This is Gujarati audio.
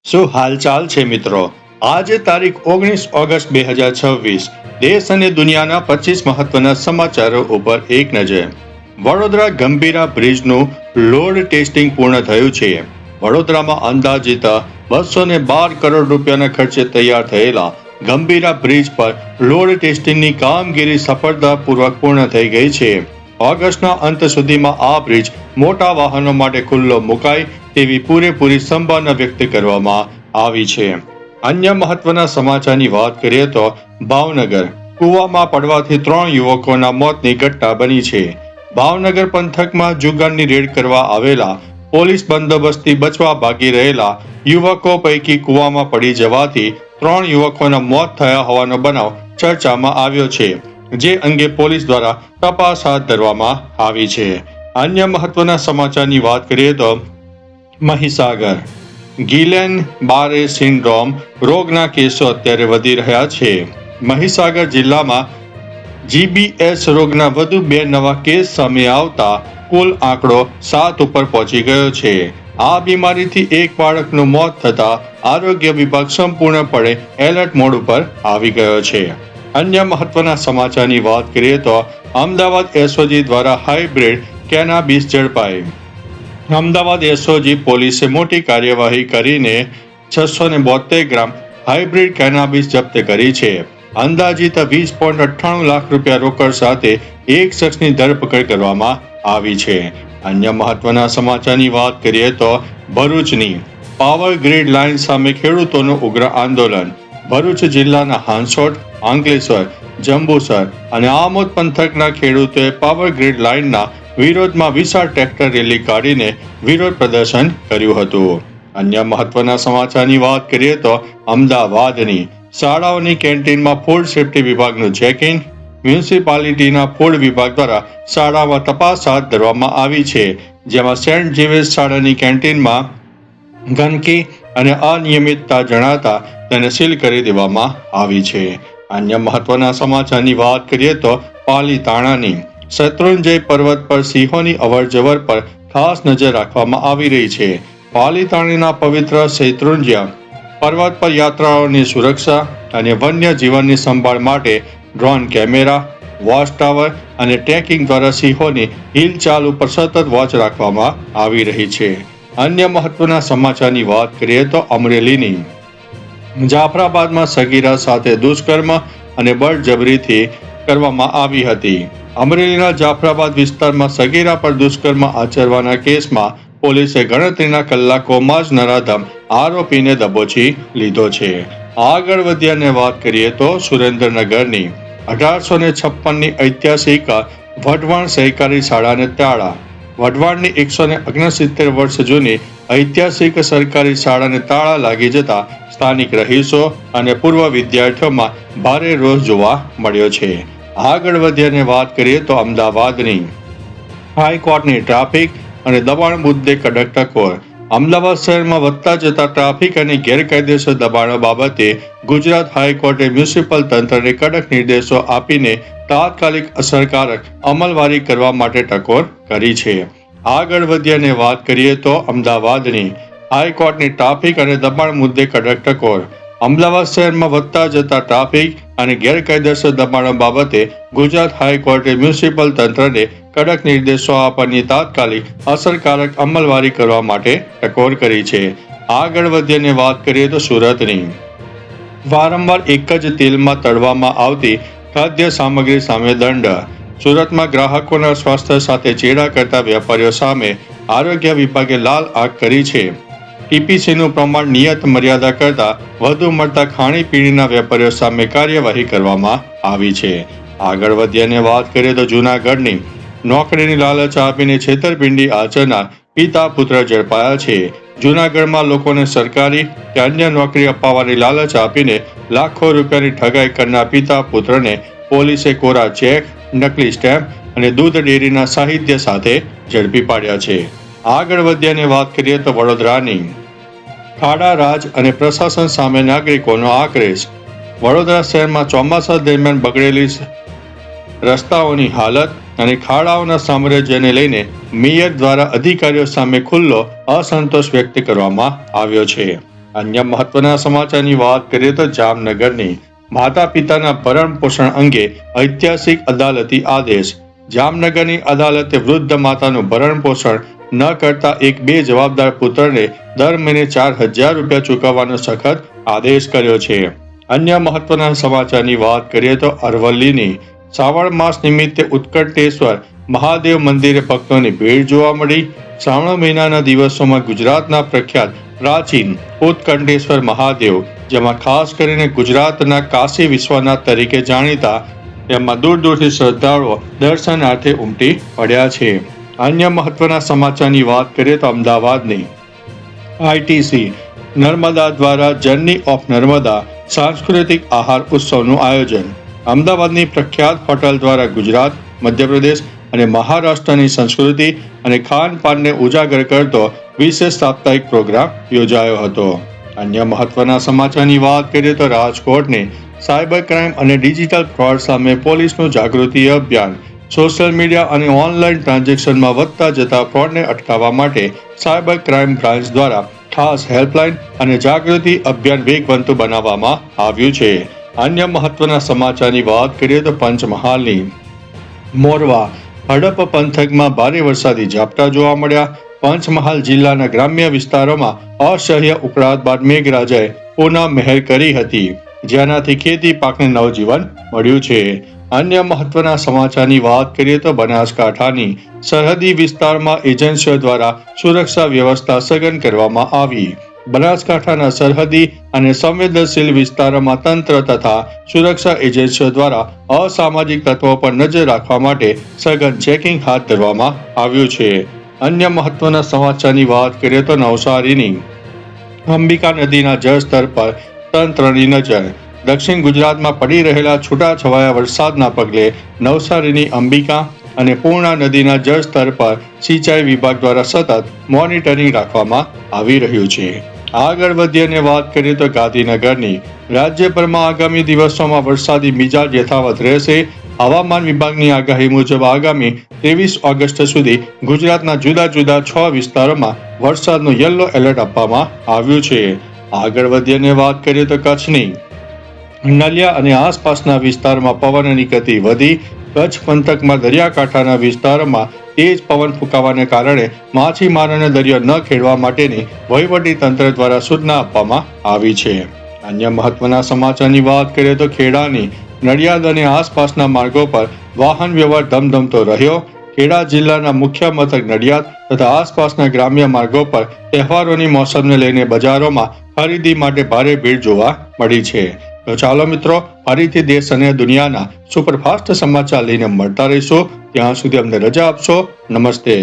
શું હાલચાલ છે મિત્રો? આજે તારીખ 19 ઓગસ્ટ 2026 દેશ અને દુનિયાના 25 મહત્વના સમાચારો ઉપર એક નજર. વડોદરા ગંભીરા બ્રિજનું લોડ ટેસ્ટિંગ પૂર્ણ થયું છે. વડોદરામાં અંદાજિત 212 કરોડ રૂપિયાના ખર્ચે તૈયાર થયેલા ગંભીરા બ્રિજ પર લોડ ટેસ્ટિંગની કામગીરી સફળતાપૂર્વક પૂર્ણ થઈ ગઈ છે. ઓગસ્ટના અંત સુધીમાં આ બ્રિજ મોટા વાહનો માટે ખુલ્લો મુકાય તેવી પૂરેપૂરી સંભાવના વ્યક્ત કરવામાં આવી છે. અન્ય મહત્વના સમાચારની વાત કરીએ તો ભાવનગર કૂવામાં પડવાથી 3 યુવકોના મોતની ઘટના બની છે. ભાવનગર પંથકમાં જુગારની રેડ કરવા આવેલા પોલીસ બંદોબસ્તથી બચવા ભાગી રહેલા યુવકો પૈકી કૂવામાં પડી જવાથી 3 યુવકોના મોત થયા હોવાનો બનાવ ચર્ચામાં આવ્યો છે, જે અંગે પોલીસ દ્વારા તપાસ હાથ ધરવામાં આવી છે. અન્ય મહત્વના સમાચારની વાત કરીએ તો મહીસાગર ગિલેન બારે સિન્ડ્રોમ રોગના કેસો અત્યારે વધી રહ્યા છે. મહીસાગર જિલ્લામાં જીબીએસ રોગના વધુ 2 નવા કેસ સામે આવતા કુલ આંકડો 7 ઉપર પહોંચી ગયો છે. આ બીમારીથી એક બાળકનું મોત થતા આરોગ્ય વિભાગ સંપૂર્ણપણે એલર્ટ મોડ ઉપર આવી ગયો છે. અન્ય મહત્વના સમાચારની વાત કરીએ તો અમદાવાદ એસઓજી દ્વારા હાઇબ્રિડ કેનાબિસ ઝડપાઈ. અમદાવાદ એસઓજી પોલીસે મોટી કાર્યવાહી કરીને 672 ગ્રામ હાઇબ્રિડ કેનાબિસ જપ્ત કરી છે. અંદાજિત 20.98 લાખ રૂપિયા રોકડ સાથે એક શખ્સની ધરપકડ કરવામાં આવી છે. અન્ય મહત્વના સમાચારની વાત કરીએ તો ભરૂચની પાવર ગ્રીડ લાઇન સામે ખેડૂતોનું ઉગ્ર આંદોલન. ભરૂચ જિલ્લાના હાંસોટ, અંકલેશ્વર, જંબુસર અને આમોદ પંથકના ખેડૂતોએ પાવર ગ્રીડ લાઇનના વિરોધમાં વિશાળ ટ્રેક્ટર રેલી કાઢીને વિરોધ પ્રદર્શન કર્યું હતું. અન્ય મહત્વના સમાચારની વાત કરીએ તો અમદાવાદની શાળાઓની કેન્ટીનમાં ફૂડ સેફ્ટી વિભાગનું ચેકિંગ. મ્યુનિસિપાલિટીના ફૂડ વિભાગ દ્વારા શાળામાં તપાસ હાથ ધરવામાં આવી છે, જેમાં સેન્ટ ઝેવિયર્સ શાળાની કેન્ટીનમાં ગંદકી અને અનિયમિતતા જણાતા તેને સીલ કરી દેવામાં આવી છે. અન્ય મહત્વના સમાચારની વાત કરીએ તો પાલીતાણાની શત્રુંજય પર્વત પર સિંહોની અવરજવર પર ખાસ નજર રાખવામાં આવી રહી છે. પાલીતાણાના પવિત્ર શૈત્રુંજય પર્વત પર યાત્રાળુઓની સુરક્ષા અને વન્ય જીવનની સંભાળ માટે ડ્રોન કેમેરા, વોચ ટાવર અને ટ્રેકિંગ દ્વારા સિંહોની હિલચાલ ઉપર સતત વોચ રાખવામાં આવી રહી છે. અન્ય મહત્વના સમાચારની વાત કરીએ તો અમરેલીની જાફરાબાદમાં સગીરા સાથે દુષ્કર્મ અને બળજબરીથી કરવામાં આવી હતી. અમરેલીના જાફરાબાદ વિસ્તારમાં સગીરા પર દુષ્કર્મ આચરવાના કેસમાં પોલીસે ગણતરીના કલાકોમાં જ નરાધમ આરોપીને દબોચી લીધો છે. આગળ વધ્યાને વાત કરીએ તો સુરેન્દ્રનગરની 1856ની ઐતિહાસિક વઢવાણ સહકારી શાળાને તાળા. વઢવાણની 169 વર્ષ જૂની ઐતિહાસિક સરકારી શાળાને તાળા લાગી જતા સ્થાનિક રહીશો અને પૂર્વ વિદ્યાર્થીઓમાં ભારે રોષ જોવા મળ્યો છે. આગળ વધ્યાને વાત કરીએ તો અમદાવાદની હાઈકોર્ટની ટ્રાફિક અને દબાણ મુદ્દે કડક ટકોર. અમદાવાદ શહેરમાં વધતા જતા ટ્રાફિક અને ગેરકાયદેસર દબાણો બાબતે ગુજરાત હાઈકોર્ટે મ્યુનિસિપલ તંત્રને કડક નિર્દેશો આપીને તાત્કાલિક અસરકારક અમલવારી કરવા માટે ટકોર કરી છે. આગળ વધ્યાને વાત કરીએ તો અમદાવાદની હાઈકોર્ટની ટ્રાફિક અને દબાણ મુદ્દે કડક ટકોર. અમદાવાદ શહેરમાં વધતા જતા ટ્રાફિક અને ગેરકાયદેસર દબાણો બાબતે ગુજરાત હાઈકોર્ટે મ્યુનિસિપલ તંત્રને કડક નિર્દેશો આપવાની તાત્કાલિક અસરકારક અમલવારી કરવા માટે ટકોર કરી છે. આગળ વધ્યાને વાત કરીએ તો સુરતની વારંવાર એક જ તેલમાં તળવામાં આવતી ખાદ્ય સામગ્રી સામે દંડ. સુરતમાં ગ્રાહકોના સ્વાસ્થ્ય સાથે ચેડા કરતા વેપારીઓ સામે આરોગ્ય વિભાગે લાલ આંખ કરી છે. ટીપીસીનું પ્રમાણ નિયત મર્યાદા કરતાં વધુ મળતા ખાણીપીણીના વેપારીઓ સામે કાર્યવાહી કરવામાં આવી છે. આગળ વધ્યાને વાત કરીએ તો જૂનાગઢની નોકરીની લાલચ આપીને છેતરપિંડી આચરનાર પિતા પુત્ર ઝડપાયા છે. જૂનાગઢમાં લોકોને સરકારી કે અન્ય નોકરી અપાવવાની લાલચ આપીને લાખો રૂપિયાની ઠગાઈ કરનાર પિતા પુત્રને પોલીસે કોરા ચેક, નકલી સ્ટેમ્પ અને દૂધ ડેરીના સાહિત્ય સાથે ઝડપી પાડ્યા છે. આગળ વધ્યાને વાત કરીએ તો વડોદરાની ખાડા રાજ અને પ્રશાસન સામે નાગરિકોનો આક્રોશ. વડોદરા શહેરમાં ચોમાસા દરમિયાન બગડેલી રસ્તાઓની હાલત અને ખાડાઓના સામ્રાજ્યને લઈને મેયર દ્વારા અધિકારીઓ સામે ખુલ્લો અસંતોષ વ્યક્ત કરવામાં આવ્યો છે. અન્ય મહત્વના સમાચારની વાત કરીએ તો જામનગરની માતા પિતાના ભરણ પોષણ અંગે ઐતિહાસિક અદાલતી આદેશ. જામનગરની અદાલતે વૃદ્ધ માતાનું ભરણ પોષણ ન કરતા એક બેજવાબદાર પુત્રને દર મહિને 4,000 રૂપિયા ચૂકવવાનો સખત આદેશ કર્યો છે. અન્ય મહત્વના સમાચારની વાત કરીએ તો અરવલ્લીની શ્રાવણ માસ નિમિત્તે ઉત્કંઠેશ્વર મહાદેવ મંદિરે ભક્તોની ભીડ જોવા મળી. શ્રાવણ મહિનાના દિવસોમાં ગુજરાતના પ્રખ્યાત પ્રાચીન ઉત્કંઠેશ્વર મહાદેવ, જેમાં ખાસ કરીને ગુજરાતના કાશી વિશ્વનાથ તરીકે જાણીતા, તેમાં દૂર દૂરથી શ્રદ્ધાળુઓ દર્શનાર્થે ઉમટી પડ્યા છે. અન્ય મહત્વના સમાચારની વાત કરીએ તો અમદાવાદની આઈટીસી નર્મદા દ્વારા જર્ની ઓફ નર્મદા સાંસ્કૃતિક આહાર ઉત્સવનું આયોજન. અમદાવાદની પ્રખ્યાત હોટલ દ્વારા ગુજરાત, મધ્યપ્રદેશ અને મહારાષ્ટ્રની સંસ્કૃતિ અને ખાનપાનને ઉજાગર કરતો વિશેષ સાપ્તાહિક પ્રોગ્રામ યોજાયો હતો. અન્ય મહત્વના સમાચારની વાત કરીએ તો રાજકોટની સાયબર ક્રાઇમ અને ડિજિટલ ફ્રોડ સામે પોલીસનું જાગૃતિ અભિયાન. સોશિયલ મીડિયા અને ઓનલાઈન ટ્રાન્ઝેક્શનમાં વધતા જતા ફ્રોડને અટકાવવા માટે સાયબર ક્રાઇમ બ્રાન્ચ દ્વારા ખાસ હેલ્પલાઇન અને જાગૃતિ અભિયાન વેગવંતુ બનાવવામાં આવ્યું છે. અન્ય મહત્વના સમાચારની વાત કરીએ તો પંચમહાલની મોરવા હડપ પંથકમાં ભારે વરસાદી ઝાપટા જોવા મળ્યા. પંચમહાલ જિલ્લાના ગ્રામ્ય વિસ્તારોમાં અસહ્ય ઉકળાટ બાદ મેઘરાજાએ પુનઃ મહેર કરી હતી, જેનાથી ખેતી પાકને નવજીવન મળ્યું છે. અન્ય મહત્વના સમાચારની વાત કરીએ તો બનાસકાંઠાની સરહદી વિસ્તારમાં એજન્સીઓ દ્વારા સુરક્ષા વ્યવસ્થા સઘન કરવામાં આવી. બનાસકાંઠાના સરહદી અને સંવેદનશીલ વિસ્તારોમાં તંત્ર તથા સુરક્ષા એજન્સીઓ દ્વારા અસામાજિક તત્વો પર નજર રાખવા માટે સઘન ચેકિંગ હાથ ધરવામાં આવ્યું છે. અન્ય મહત્વના સમાચારની વાત કરીએ તો નવસારીની અંબિકા નદીના જળસ્તર પર તંત્રની નજર. દક્ષિણ ગુજરાતમાં પડી રહેલા છૂટાછવાયા વરસાદના પગલે નવસારીની અંબિકા અને પૂર્ણા નદીના જળસ્તર પર સિંચાઈ વિભાગ દ્વારા સતત મોનિટરિંગ રાખવામાં આવી રહ્યું છે. આગળ વધીએ અને વાત કરીએ તો ગાંધીનગરની રાજ્યભરમાં આગામી દિવસોમાં વરસાદી મિજાજ યથાવત રહેશે. હવામાન વિભાગની આગાહી મુજબ આગામી 23 ઓગસ્ટ સુધી ગુજરાતના જુદા જુદા 6 વિસ્તારોમાં વરસાદનું યલો એલર્ટ આપવામાં આવ્યું છે. આગળ વધીએ અને વાત કરીએ તો કચ્છની નલિયા અને આસપાસના વિસ્તારમાં પવનની ગતિ વધી. કચ્છ પંથકમાં દરિયાકાંઠાના વિસ્તારોમાં તેજ પવન ફૂંકાવાને કારણે માછીમારોને દરિયો ન ખેડવા માટેની વહીવટી તંત્ર દ્વારા સૂચના આપવામાં આવી છે. અન્ય મહત્વના સમાચારની વાત કરીએ તો ખેડાની નડિયાદ અને આસપાસના માર્ગો પર વાહન વ્યવહાર ધમધમતો રહ્યો. ખેડા જિલ્લાના મુખ્ય મથક નડિયાદ તથા આસપાસના ગ્રામ્ય માર્ગો પર તહેવારોની મોસમને લઈને બજારોમાં ખરીદી માટે ભારે ભીડ જોવા મળી છે. તો ચાલો મિત્રો, ફરીથી દેશ અને દુનિયાના સુપરફાસ્ટ સમાચાર લઈને મળતા રહીશું. ત્યાં સુધી અમને રજા આપશો. નમસ્તે.